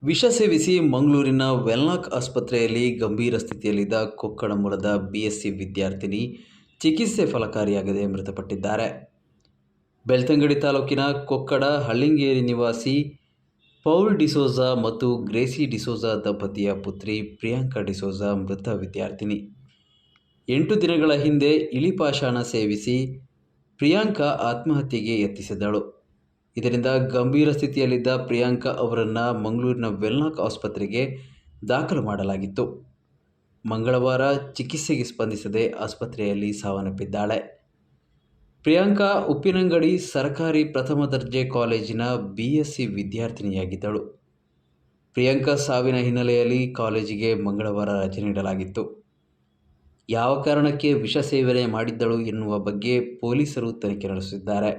ವಿಷ ಸೇವಿಸಿ ಮಂಗಳೂರಿನ ವೆನ್ಲಾಕ್ ಆಸ್ಪತ್ರೆಯಲ್ಲಿ ಗಂಭೀರ ಸ್ಥಿತಿಯಲ್ಲಿದ್ದ ಕೊಕ್ಕಡ ಮೂಲದ ಬಿಎಸ್ಸಿ ವಿದ್ಯಾರ್ಥಿನಿ ಚಿಕಿತ್ಸೆ ಫಲಕಾರಿಯಾಗದೆ ಮೃತಪಟ್ಟಿದ್ದಾರೆ. ಬೆಳ್ತಂಗಡಿ ತಾಲೂಕಿನ ಕೊಕ್ಕಡ ಹಳ್ಳಿಂಗೇರಿ ನಿವಾಸಿ ಪೌಲ್ ಡಿಸೋಜಾ ಮತ್ತು ಗ್ರೇಸಿ ಡಿಸೋಜಾ ದಂಪತಿಯ ಪುತ್ರಿ ಪ್ರಿಯಾಂಕಾ ಡಿಸೋಜಾ ಮೃತ ವಿದ್ಯಾರ್ಥಿನಿ. 8 ದಿನಗಳ ಹಿಂದೆ ಇಲಿಪಾಷಾಣ ಸೇವಿಸಿ ಪ್ರಿಯಾಂಕಾ ಆತ್ಮಹತ್ಯೆಗೆ ಯತ್ನಿಸಿದ್ದಳು. ಇದರಿಂದ ಗಂಭೀರ ಸ್ಥಿತಿಯಲ್ಲಿದ್ದ ಪ್ರಿಯಾಂಕಾ ಅವರನ್ನು ಮಂಗಳೂರಿನ ವೆನ್ಲಾಕ್ ಆಸ್ಪತ್ರೆಗೆ ದಾಖಲು ಮಾಡಲಾಗಿತ್ತು. ಮಂಗಳವಾರ ಚಿಕಿತ್ಸೆಗೆ ಸ್ಪಂದಿಸದೆ ಆಸ್ಪತ್ರೆಯಲ್ಲಿ ಸಾವನ್ನಪ್ಪಿದ್ದಾಳೆ. ಪ್ರಿಯಾಂಕಾ ಉಪ್ಪಿನಂಗಡಿ ಸರ್ಕಾರಿ ಪ್ರಥಮ ದರ್ಜೆ ಕಾಲೇಜಿನ ಬಿಎಸ್ಸಿ ವಿದ್ಯಾರ್ಥಿನಿಯಾಗಿದ್ದಳು. ಪ್ರಿಯಾಂಕಾ ಸಾವಿನ ಹಿನ್ನೆಲೆಯಲ್ಲಿ ಕಾಲೇಜಿಗೆ ಮಂಗಳವಾರ ರಜೆ ನೀಡಲಾಗಿತ್ತು. ಯಾವ ಕಾರಣಕ್ಕೆ ವಿಷ ಸೇವನೆ ಮಾಡಿದ್ದಳು ಎನ್ನುವ ಬಗ್ಗೆ ಪೊಲೀಸರು ತನಿಖೆ ನಡೆಸುತ್ತಿದ್ದಾರೆ.